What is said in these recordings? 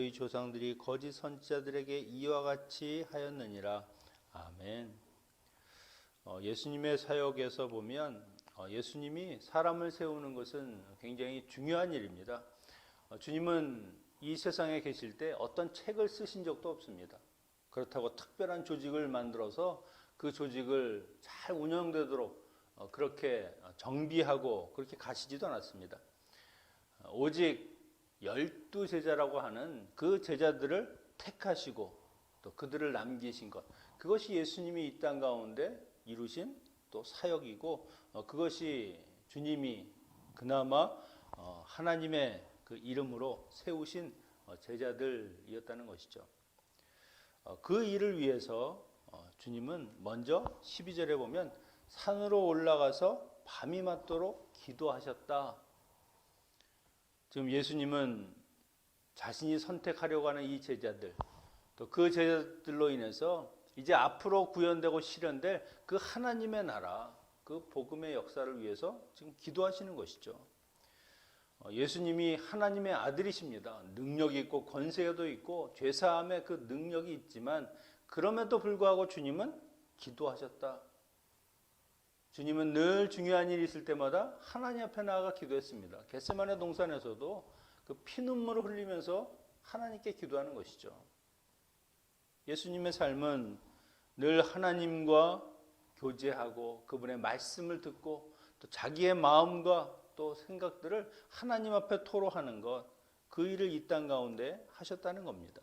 너희 조상들이 거짓 선지자들에게 이와 같이 하였느니라. 아멘. 예수님의 사역에서 보면 예수님이 사람을 세우는 것은 굉장히 중요한 일입니다. 주님은 이 세상에 계실 때 어떤 책을 쓰신 적도 없습니다. 그렇다고 특별한 조직을 만들어서 그 조직을 잘 운영되도록 그렇게 정비하고 그렇게 가시지도 않았습니다. 오직 12제자라고 하는 그 제자들을 택하시고 또 그들을 남기신 것, 그것이 예수님이 이 땅 가운데 이루신 또 사역이고, 그것이 주님이 그나마 하나님의 그 이름으로 세우신 제자들이었다는 것이죠. 그 일을 위해서 주님은 먼저 12절에 보면 산으로 올라가서 밤이 맞도록 기도하셨다. 지금 예수님은 자신이 선택하려고 하는 이 제자들, 또 그 제자들로 인해서 이제 앞으로 구현되고 실현될 그 하나님의 나라, 그 복음의 역사를 위해서 지금 기도하시는 것이죠. 예수님이 하나님의 아들이십니다. 능력이 있고 권세도 있고 죄사함의 그 능력이 있지만 그럼에도 불구하고 주님은 기도하셨다. 주님은 늘 중요한 일이 있을 때마다 하나님 앞에 나아가 기도했습니다. 겟세마네 동산에서도 그 피눈물을 흘리면서 하나님께 기도하는 것이죠. 예수님의 삶은 늘 하나님과 교제하고 그분의 말씀을 듣고 또 자기의 마음과 또 생각들을 하나님 앞에 토로하는 것, 그 일을 이 땅 가운데 하셨다는 겁니다.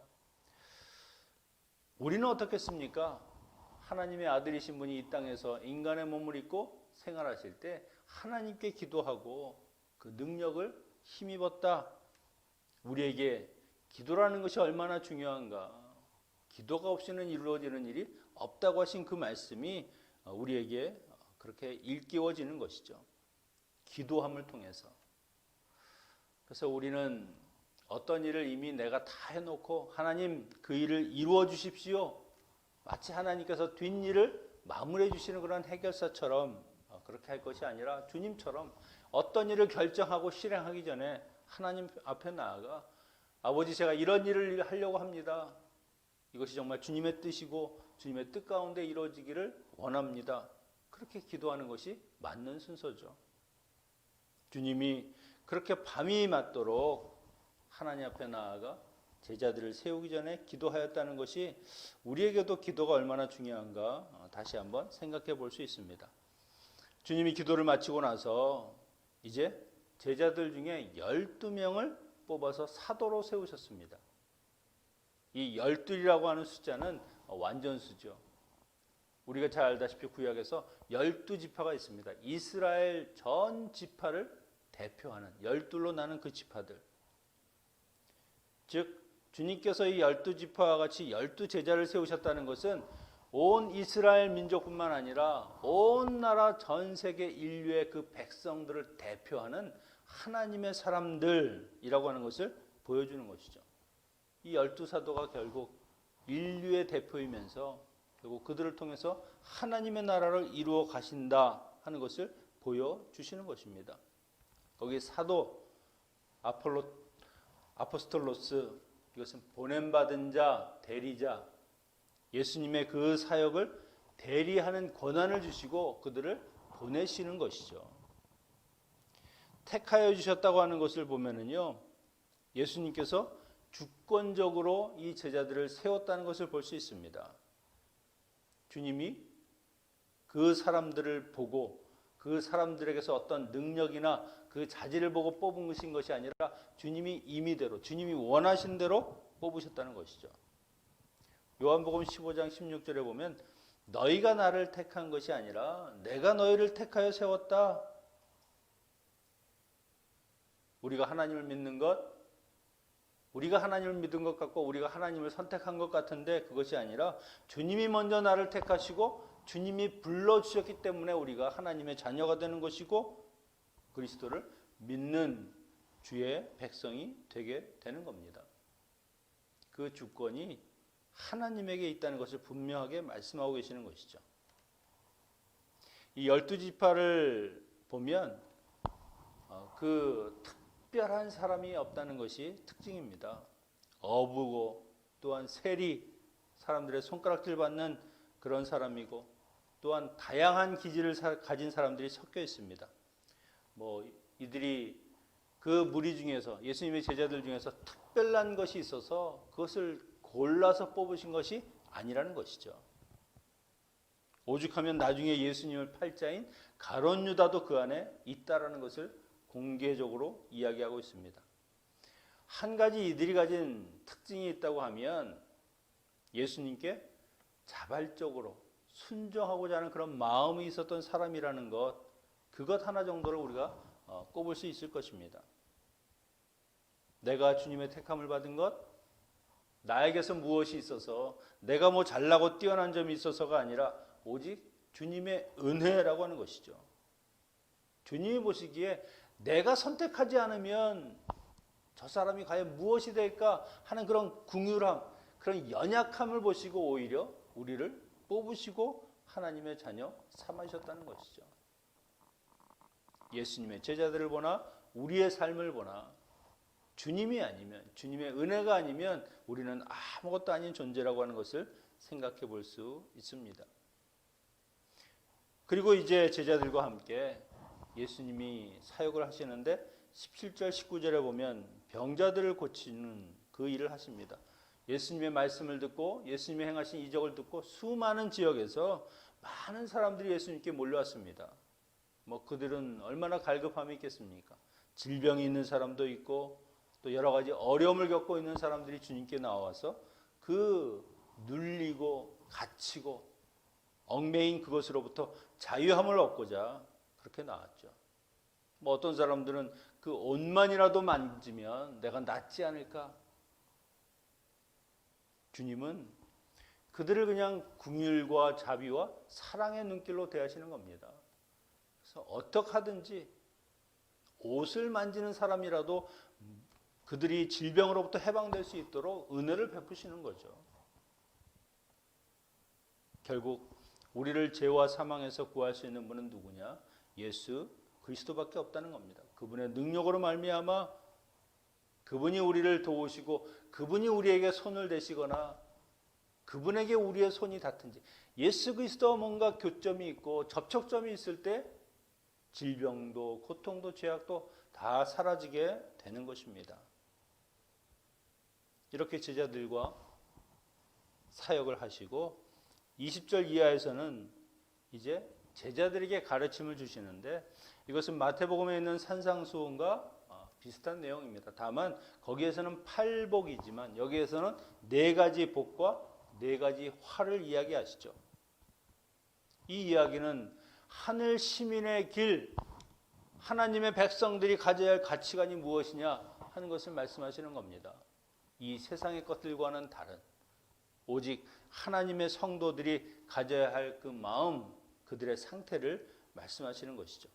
우리는 어떻겠습니까? 하나님의 아들이신 분이 이 땅에서 인간의 몸을 입고 생활하실 때 하나님께 기도하고 그 능력을 힘입었다. 우리에게 기도라는 것이 얼마나 중요한가. 기도가 없이는 이루어지는 일이 없다고 하신 그 말씀이 우리에게 그렇게 일깨워지는 것이죠. 기도함을 통해서. 그래서 우리는 어떤 일을 이미 내가 다 해놓고 하나님 그 일을 이루어 주십시오. 마치 하나님께서 뒷일을 마무리해 주시는 그런 해결사처럼 그렇게 할 것이 아니라 주님처럼 어떤 일을 결정하고 실행하기 전에 하나님 앞에 나아가 아버지, 제가 이런 일을 하려고 합니다. 이것이 정말 주님의 뜻이고 주님의 뜻 가운데 이루어지기를 원합니다. 그렇게 기도하는 것이 맞는 순서죠. 주님이 그렇게 밤이 맞도록 하나님 앞에 나아가 제자들을 세우기 전에 기도하였다는 것이 우리에게도 기도가 얼마나 중요한가 다시 한번 생각해 볼 수 있습니다. 주님이 기도를 마치고 나서 이제 제자들 중에 12명을 뽑아서 사도로 세우셨습니다. 이 12이라고 하는 숫자는 완전수죠. 우리가 잘 알다시피 구약에서 12지파가 있습니다. 이스라엘 전 지파를 대표하는 12로 나는 그 지파들. 즉 주님께서 이 12지파와 같이 12제자를 세우셨다는 것은 온 이스라엘 민족뿐만 아니라 온 나라 전 세계 인류의 그 백성들을 대표하는 하나님의 사람들이라고 하는 것을 보여주는 것이죠. 이 12사도가 결국 인류의 대표이면서 결국 그들을 통해서 하나님의 나라를 이루어 가신다 하는 것을 보여주시는 것입니다. 거기 사도, 아포스톨로스, 이것은 보냄받은 자, 대리자, 예수님의 그 사역을 대리하는 권한을 주시고 그들을 보내시는 것이죠. 택하여 주셨다고 하는 것을 보면은요, 예수님께서 주권적으로 이 제자들을 세웠다는 것을 볼 수 있습니다. 주님이 그 사람들을 보고 그 사람들에게서 어떤 능력이나 그 자질을 보고 뽑은 것이 아니라 주님이 임의대로, 주님이 원하신 대로 뽑으셨다는 것이죠. 요한복음 15장 16절에 보면 너희가 나를 택한 것이 아니라 내가 너희를 택하여 세웠다. 우리가 하나님을 믿는 것, 우리가 하나님을 믿은 것 같고 우리가 하나님을 선택한 것 같은데 그것이 아니라 주님이 먼저 나를 택하시고 주님이 불러주셨기 때문에 우리가 하나님의 자녀가 되는 것이고 그리스도를 믿는 주의 백성이 되게 되는 겁니다. 그 주권이 하나님에게 있다는 것을 분명하게 말씀하고 계시는 것이죠. 이 12지파를 보면 그 특별한 사람이 없다는 것이 특징입니다. 어부고 또한 세리, 사람들의 손가락질 받는 그런 사람이고 또한 다양한 기질을 가진 사람들이 섞여 있습니다. 뭐 이들이 그 무리 중에서 예수님의 제자들 중에서 특별한 것이 있어서 그것을 골라서 뽑으신 것이 아니라는 것이죠. 오죽하면 나중에 예수님을 팔자인 가룟 유다도 그 안에 있다라는 것을 공개적으로 이야기하고 있습니다. 한 가지 이들이 가진 특징이 있다고 하면 예수님께 자발적으로 순종하고자 하는 그런 마음이 있었던 사람이라는 것, 그것 하나 정도를 우리가 꼽을 수 있을 것입니다. 내가 주님의 택함을 받은 것, 나에게서 무엇이 있어서 내가 뭐 잘나고 뛰어난 점이 있어서가 아니라 오직 주님의 은혜라고 하는 것이죠. 주님이 보시기에 내가 선택하지 않으면 저 사람이 과연 무엇이 될까 하는 그런 궁휼함, 그런 연약함을 보시고 오히려 우리를 뽑으시고 하나님의 자녀 삼으셨다는 것이죠. 예수님의 제자들을 보나 우리의 삶을 보나 주님이 아니면, 주님의 은혜가 아니면 우리는 아무것도 아닌 존재라고 하는 것을 생각해 볼 수 있습니다. 그리고 이제 제자들과 함께 예수님이 사역을 하시는데 17절 19절에 보면 병자들을 고치는 그 일을 하십니다. 예수님의 말씀을 듣고 예수님이 행하신 이적을 듣고 수많은 지역에서 많은 사람들이 예수님께 몰려왔습니다. 뭐 그들은 얼마나 갈급함이 있겠습니까? 질병이 있는 사람도 있고 또 여러 가지 어려움을 겪고 있는 사람들이 주님께 나와서 그 눌리고 갇히고 얽매인 그것으로부터 자유함을 얻고자 그렇게 나왔죠. 뭐 어떤 사람들은 그 옷만이라도 만지면 내가 낫지 않을까? 주님은 그들을 그냥 긍휼과 자비와 사랑의 눈길로 대하시는 겁니다. 그래서 어떻게 하든지 옷을 만지는 사람이라도 그들이 질병으로부터 해방될 수 있도록 은혜를 베푸시는 거죠. 결국 우리를 죄와 사망에서 구할 수 있는 분은 누구냐? 예수 그리스도밖에 없다는 겁니다. 그분의 능력으로 말미암아 그분이 우리를 도우시고 그분이 우리에게 손을 대시거나 그분에게 우리의 손이 닿든지 예수 그리스도와 뭔가 교점이 있고 접촉점이 있을 때 질병도 고통도 죄악도 다 사라지게 되는 것입니다. 이렇게 제자들과 사역을 하시고 20절 이하에서는 이제 제자들에게 가르침을 주시는데 이것은 마태복음에 있는 산상수훈과 비슷한 내용입니다. 다만 거기에서는 팔복이지만 여기에서는 네 가지 복과 네 가지 화를 이야기하시죠. 이 이야기는 하늘 시민의 길, 하나님의 백성들이 가져야 할 가치관이 무엇이냐 하는 것을 말씀하시는 겁니다. 이 세상의 것들과는 다른 오직 하나님의 성도들이 가져야 할 그 마음, 그들의 상태를 말씀하시는 것이죠.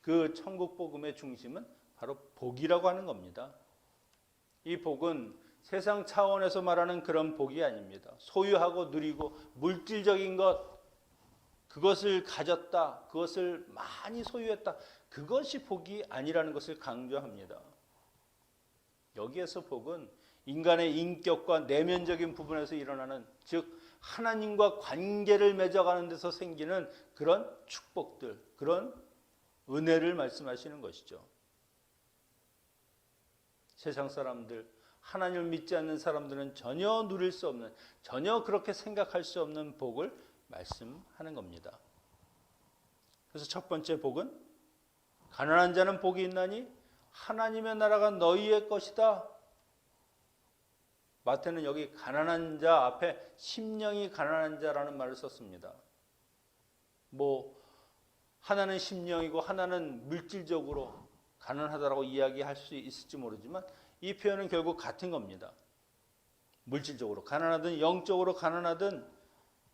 그 천국 복음의 중심은 바로 복이라고 하는 겁니다. 이 복은 세상 차원에서 말하는 그런 복이 아닙니다. 소유하고 누리고 물질적인 것, 그것을 가졌다, 그것을 많이 소유했다, 그것이 복이 아니라는 것을 강조합니다. 여기에서 복은 인간의 인격과 내면적인 부분에서 일어나는, 즉 하나님과 관계를 맺어가는 데서 생기는 그런 축복들, 그런 은혜를 말씀하시는 것이죠. 세상 사람들, 하나님을 믿지 않는 사람들은 전혀 누릴 수 없는, 전혀 그렇게 생각할 수 없는 복을 말씀하는 겁니다. 그래서 첫 번째 복은 가난한 자는 복이 있나니 하나님의 나라가 너희의 것이다. 마태는 여기 가난한 자 앞에 심령이 가난한 자라는 말을 썼습니다. 뭐 하나는 심령이고 하나는 물질적으로 가난하다라고 이야기할 수 있을지 모르지만 이 표현은 결국 같은 겁니다. 물질적으로 가난하든 영적으로 가난하든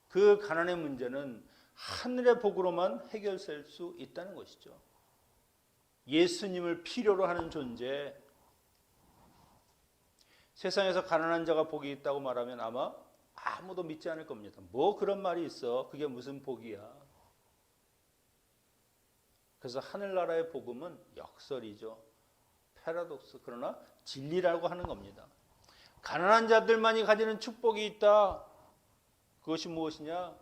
그 가난의 문제는 하늘의 복으로만 해결될 수 있다는 것이죠. 예수님을 필요로 하는 존재, 세상에서 가난한 자가 복이 있다고 말하면 아마 아무도 믿지 않을 겁니다. 뭐 그런 말이 있어? 그게 무슨 복이야? 그래서 하늘나라의 복음은 역설이죠. 패러독스, 그러나 진리라고 하는 겁니다. 가난한 자들만이 가지는 축복이 있다. 그것이 무엇이냐?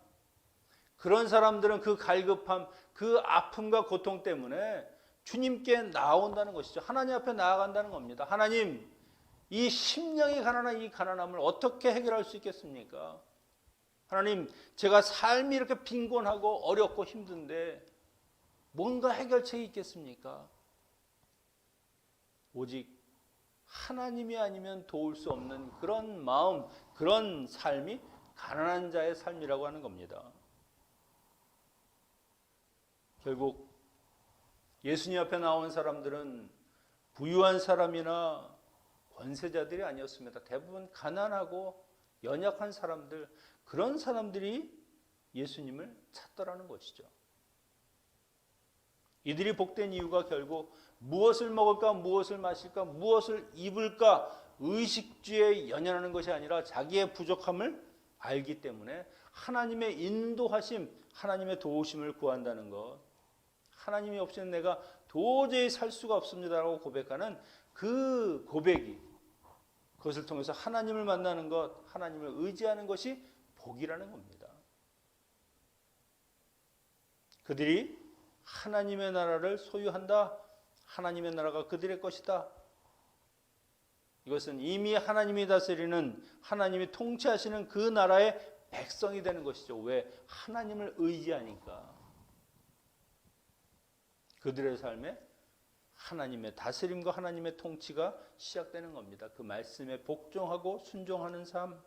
그런 사람들은 그 갈급함, 그 아픔과 고통 때문에 주님께 나온다는 것이죠. 하나님 앞에 나아간다는 겁니다. 하나님, 이 심령이 가난한 이 가난함을 어떻게 해결할 수 있겠습니까? 하나님, 제가 삶이 이렇게 빈곤하고 어렵고 힘든데 뭔가 해결책이 있겠습니까? 오직 하나님이 아니면 도울 수 없는 그런 마음, 그런 삶이 가난한 자의 삶이라고 하는 겁니다. 결국 예수님 앞에 나온 사람들은 부유한 사람이나 권세자들이 아니었습니다. 대부분 가난하고 연약한 사람들, 그런 사람들이 예수님을 찾더라는 것이죠. 이들이 복된 이유가 결국 무엇을 먹을까, 무엇을 마실까, 무엇을 입을까 의식주에 연연하는 것이 아니라 자기의 부족함을 알기 때문에 하나님의 인도하심, 하나님의 도우심을 구한다는 것, 하나님이 없이는 내가 도저히 살 수가 없습니다라고 고백하는 그 고백이, 그것을 통해서 하나님을 만나는 것, 하나님을 의지하는 것이 복이라는 겁니다. 그들이 하나님의 나라를 소유한다. 하나님의 나라가 그들의 것이다. 이것은 이미 하나님이 다스리는, 하나님이 통치하시는 그 나라의 백성이 되는 것이죠. 왜? 하나님을 의지하니까. 그들의 삶에 하나님의 다스림과 하나님의 통치가 시작되는 겁니다. 그 말씀에 복종하고 순종하는 삶.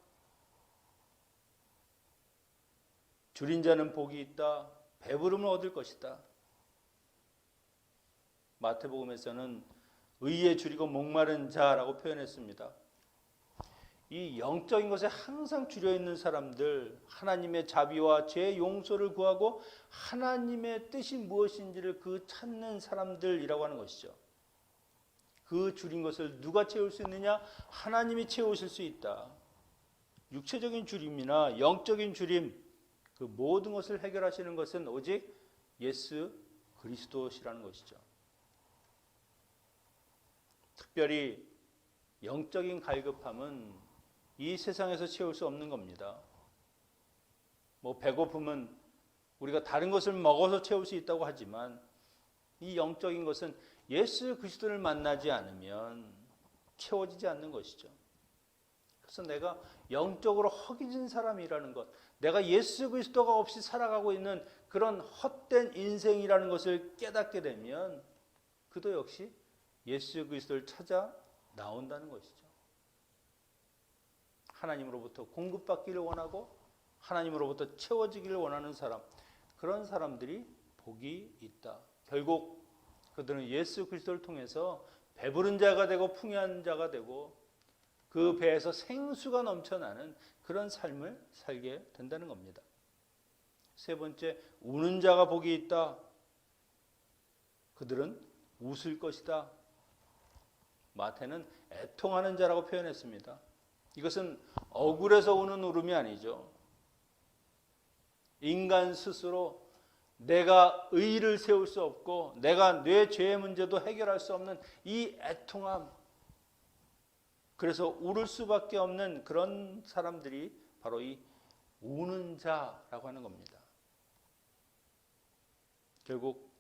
줄인 자는 복이 있다. 배부름을 얻을 것이다. 마태복음에서는 의에 줄이고 목마른 자라고 표현했습니다. 이 영적인 것에 항상 줄여 있는 사람들, 하나님의 자비와 죄 용서를 구하고 하나님의 뜻이 무엇인지를 그 찾는 사람들이라고 하는 것이죠. 그 줄인 것을 누가 채울 수 있느냐? 하나님이 채우실 수 있다. 육체적인 줄임이나 영적인 줄임, 그 모든 것을 해결하시는 것은 오직 예수 그리스도시라는 것이죠. 특별히 영적인 갈급함은 이 세상에서 채울 수 없는 겁니다. 배고픔은 우리가 다른 것을 먹어서 채울 수 있다고 하지만 이 영적인 것은 예수 그리스도를 만나지 않으면 채워지지 않는 것이죠. 그래서 내가 영적으로 허기진 사람이라는 것, 내가 예수 그리스도가 없이 살아가고 있는 그런 헛된 인생이라는 것을 깨닫게 되면 그도 역시 예수 그리스도를 찾아 나온다는 것이죠. 하나님으로부터 공급받기를 원하고 하나님으로부터 채워지기를 원하는 사람, 그런 사람들이 복이 있다. 결국 그들은 예수 그리스도를 통해서 배부른 자가 되고 풍요한 자가 되고 그 배에서 생수가 넘쳐나는 그런 삶을 살게 된다는 겁니다. 세 번째, 우는 자가 복이 있다. 그들은 웃을 것이다. 마태는 애통하는 자라고 표현했습니다. 이것은 억울해서 우는 울음이 아니죠. 인간 스스로 내가 의의를 세울 수 없고 내가 내 죄의 문제도 해결할 수 없는 이 애통함, 그래서 울을 수밖에 없는 그런 사람들이 바로 이 우는 자라고 하는 겁니다. 결국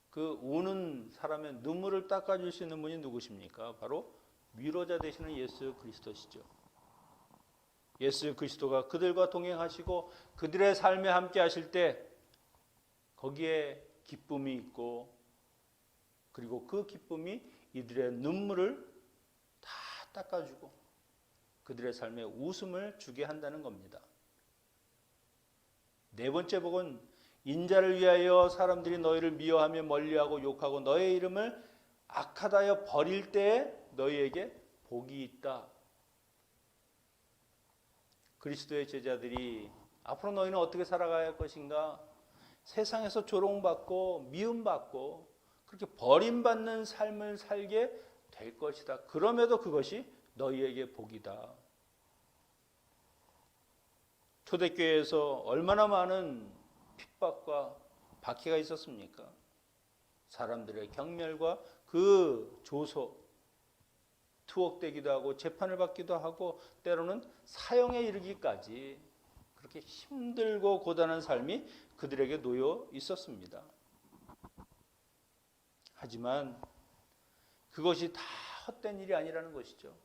그 우는 사람의 눈물을 닦아줄 수 있는 분이 누구십니까? 바로 위로자 되시는 예수 그리스도시죠. 예수 그리스도가 그들과 동행하시고 그들의 삶에 함께 하실 때 거기에 기쁨이 있고, 그리고 그 기쁨이 이들의 눈물을 다 닦아주고 그들의 삶에 웃음을 주게 한다는 겁니다. 네 번째 복은 인자를 위하여 사람들이 너희를 미워하며 멀리하고 욕하고 너의 이름을 악하다여 버릴 때에 너희에게 복이 있다. 그리스도의 제자들이 앞으로 너희는 어떻게 살아가야 할 것인가? 세상에서 조롱받고 미움받고 그렇게 버림받는 삶을 살게 될 것이다. 그럼에도 그것이 너희에게 복이다. 초대교회에서 얼마나 많은 핍박과 박해가 있었습니까? 사람들의 경멸과 그 조소, 투옥되기도 하고 재판을 받기도 하고 때로는 사형에 이르기까지 그렇게 힘들고 고단한 삶이 그들에게 놓여 있었습니다. 하지만 그것이 다 헛된 일이 아니라는 것이죠.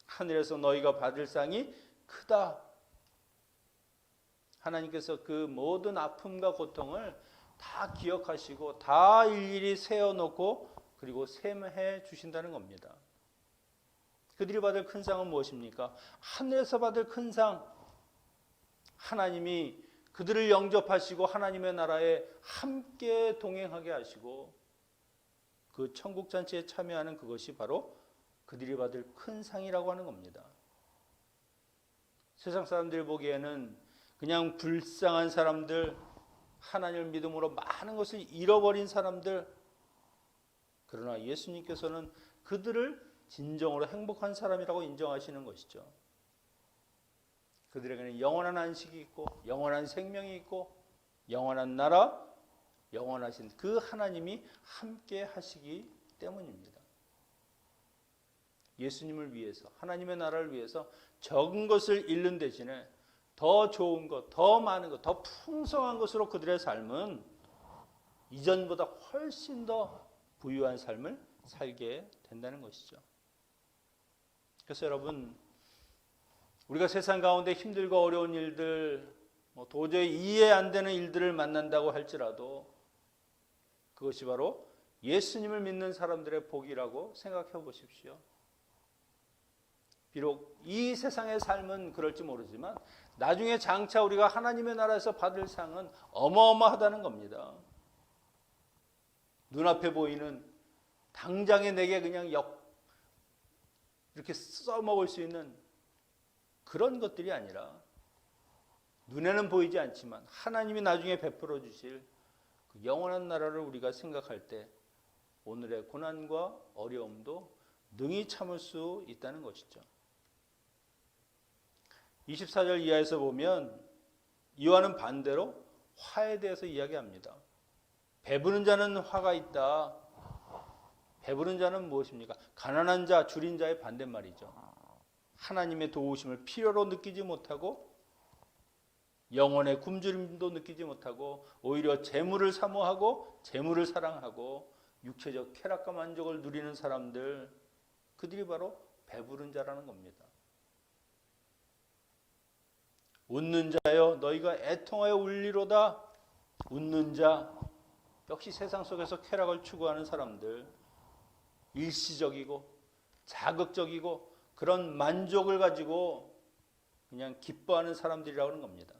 하늘에서 너희가 받을 상이 크다. 하나님께서 그 모든 아픔과 고통을 다 기억하시고 다 일일이 세워놓고 그리고 셈해 주신다는 겁니다. 그들이 받을 큰 상은 무엇입니까? 하늘에서 받을 큰 상. 하나님이 그들을 영접하시고 하나님의 나라에 함께 동행하게 하시고 그 천국 잔치에 참여하는 그것이 바로 그들이 받을 큰 상이라고 하는 겁니다. 세상 사람들이 보기에는 그냥 불쌍한 사람들, 하나님을 믿음으로 많은 것을 잃어버린 사람들, 그러나 예수님께서는 그들을 진정으로 행복한 사람이라고 인정하시는 것이죠. 그들에게는 영원한 안식이 있고 영원한 생명이 있고 영원한 나라, 영원하신 그 하나님이 함께 하시기 때문입니다. 예수님을 위해서, 하나님의 나라를 위해서 적은 것을 잃는 대신에 더 좋은 것, 더 많은 것, 더 풍성한 것으로 그들의 삶은 이전보다 훨씬 더 부유한 삶을 살게 된다는 것이죠. 그래서 여러분, 우리가 세상 가운데 힘들고 어려운 일들, 도저히 이해 안 되는 일들을 만난다고 할지라도 그것이 바로 예수님을 믿는 사람들의 복이라고 생각해 보십시오. 비록 이 세상의 삶은 그럴지 모르지만 나중에 장차 우리가 하나님의 나라에서 받을 상은 어마어마하다는 겁니다. 눈앞에 보이는 당장에 내게 그냥 이렇게 써먹을 수 있는 그런 것들이 아니라 눈에는 보이지 않지만 하나님이 나중에 베풀어 주실 그 영원한 나라를 우리가 생각할 때 오늘의 고난과 어려움도 능히 참을 수 있다는 것이죠. 24절 이하에서 보면 이와는 반대로 화에 대해서 이야기합니다. 배부른 자는 화가 있다. 배부른 자는 무엇입니까? 가난한 자, 줄인 자의 반대말이죠. 하나님의 도우심을 필요로 느끼지 못하고 영혼의 굶주림도 느끼지 못하고 오히려 재물을 사모하고 재물을 사랑하고 육체적 쾌락과 만족을 누리는 사람들, 그들이 바로 배부른 자라는 겁니다. 웃는 자여 너희가 애통하여 울리로다. 웃는 자, 역시 세상 속에서 쾌락을 추구하는 사람들, 일시적이고 자극적이고 그런 만족을 가지고 그냥 기뻐하는 사람들이라고 하는 겁니다.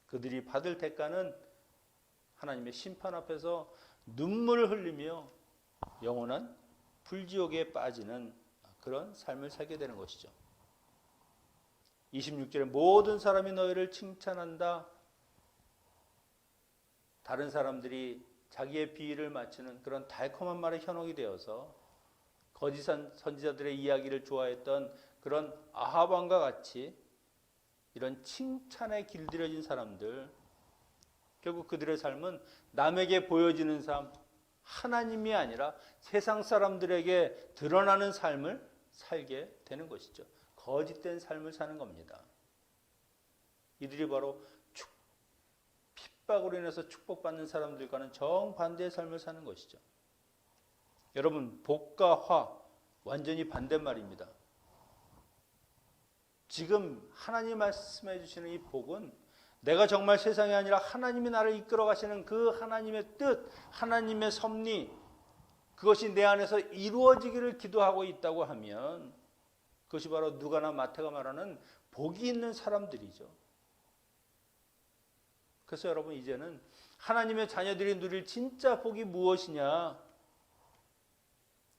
그들이 받을 대가는 하나님의 심판 앞에서 눈물을 흘리며 영원한 불지옥에 빠지는 그런 삶을 살게 되는 것이죠. 26절에 모든 사람이 너희를 칭찬한다. 다른 사람들이 자기의 비위를 맞추는 그런 달콤한 말에 현혹이 되어서 거짓 선지자들의 이야기를 좋아했던 그런 아합 왕과 같이 이런 칭찬에 길들여진 사람들, 결국 그들의 삶은 남에게 보여지는 삶, 하나님이 아니라 세상 사람들에게 드러나는 삶을 살게 되는 것이죠. 거짓된 삶을 사는 겁니다. 이들이 바로 핍박으로 인해서 축복받는 사람들과는 정반대의 삶을 사는 것이죠. 여러분, 복과 화 완전히 반대말입니다. 지금 하나님 말씀해 주시는 이 복은 내가 정말 세상이 아니라 하나님이 나를 이끌어 가시는 그 하나님의 뜻, 하나님의 섭리, 그것이 내 안에서 이루어지기를 기도하고 있다고 하면 그것이 바로 누가나 마태가 말하는 복이 있는 사람들이죠. 그래서 여러분, 이제는 하나님의 자녀들이 누릴 진짜 복이 무엇이냐?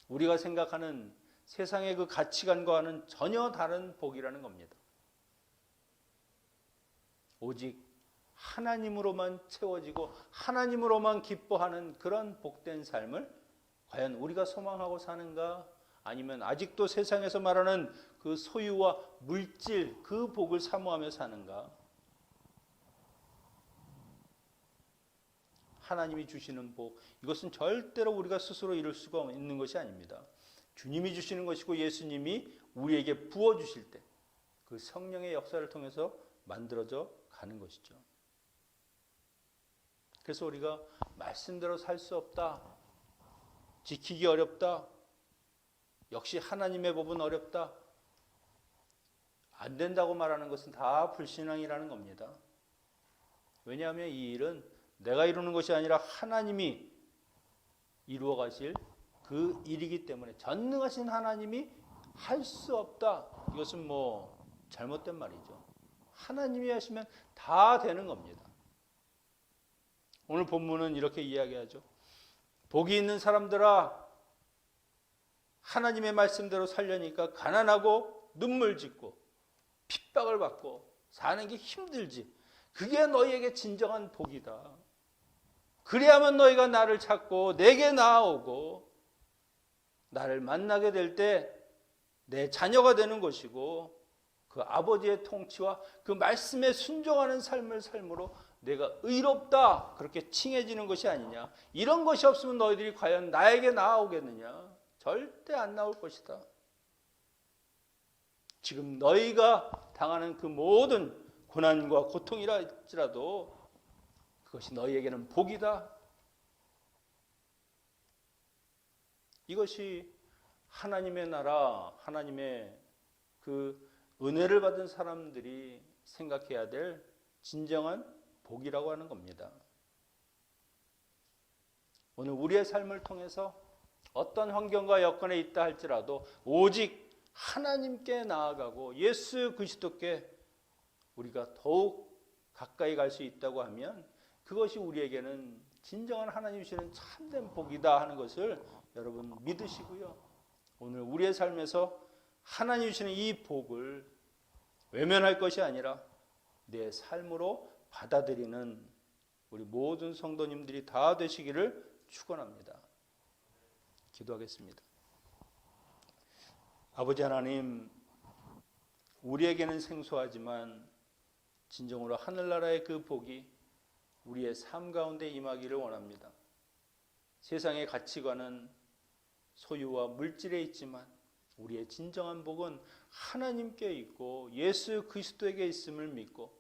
우리가 생각하는 세상의 그 가치관과는 전혀 다른 복이라는 겁니다. 오직 하나님으로만 채워지고 하나님으로만 기뻐하는 그런 복된 삶을 과연 우리가 소망하고 사는가? 아니면 아직도 세상에서 말하는 그 소유와 물질, 그 복을 사모하며 사는가? 하나님이 주시는 복, 이것은 절대로 우리가 스스로 이룰 수가 있는 것이 아닙니다. 주님이 주시는 것이고 예수님이 우리에게 부어주실 때 그 성령의 역사를 통해서 만들어져 가는 것이죠. 그래서 우리가 말씀대로 살 수 없다, 지키기 어렵다, 역시 하나님의 법은 어렵다, 안 된다고 말하는 것은 다 불신앙이라는 겁니다. 왜냐하면 이 일은 내가 이루는 것이 아니라 하나님이 이루어 가실 그 일이기 때문에, 전능하신 하나님이 할 수 없다, 이것은 뭐 잘못된 말이죠. 하나님이 하시면 다 되는 겁니다. 오늘 본문은 이렇게 이야기하죠. 복이 있는 사람들아, 하나님의 말씀대로 살려니까 가난하고 눈물 짓고 핍박을 받고 사는 게 힘들지. 그게 너희에게 진정한 복이다. 그래야만 너희가 나를 찾고 내게 나아오고 나를 만나게 될 때 내 자녀가 되는 것이고, 그 아버지의 통치와 그 말씀에 순종하는 삶을 삶으로 내가 의롭다 그렇게 칭해지는 것이 아니냐. 이런 것이 없으면 너희들이 과연 나에게 나아오겠느냐. 절대 안 나올 것이다. 지금 너희가 당하는 그 모든 고난과 고통이라 할지라도 그것이 너희에게는 복이다. 이것이 하나님의 나라, 하나님의 그 은혜를 받은 사람들이 생각해야 될 진정한 복이라고 하는 겁니다. 오늘 우리의 삶을 통해서 어떤 환경과 여건에 있다 할지라도 오직 하나님께 나아가고 예수 그리스도께 우리가 더욱 가까이 갈 수 있다고 하면 그것이 우리에게는 진정한 하나님이 주시는 참된 복이다 하는 것을 여러분 믿으시고요. 오늘 우리의 삶에서 하나님이 주시는 이 복을 외면할 것이 아니라 내 삶으로 받아들이는 우리 모든 성도님들이 다 되시기를 축원합니다. 기도하겠습니다. 아버지 하나님, 우리에게는 생소하지만 진정으로 하늘나라의 그 복이 우리의 삶 가운데 임하기를 원합니다. 세상의 가치관은 소유와 물질에 있지만 우리의 진정한 복은 하나님께 있고 예수 그리스도에게 있음을 믿고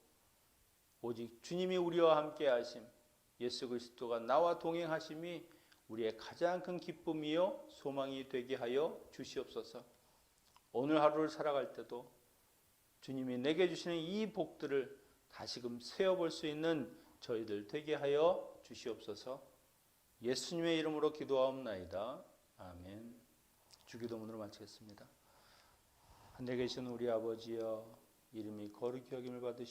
오직 주님이 우리와 함께 하심, 예수 그리스도가 나와 동행하심이 우리의 가장 큰 기쁨이요 소망이 되게 하여 주시옵소서. 오늘 하루를 살아갈 때도 주님이 내게 주시는 이 복들을 다시금 세어볼 수 있는 저희들 되게 하여 주시옵소서. 예수님의 이름으로 기도하옵나이다. 아멘. 주기도문으로 마치겠습니다. 하늘에 계신 우리 아버지여, 이름이 거룩히 여김을 받으시옵소서.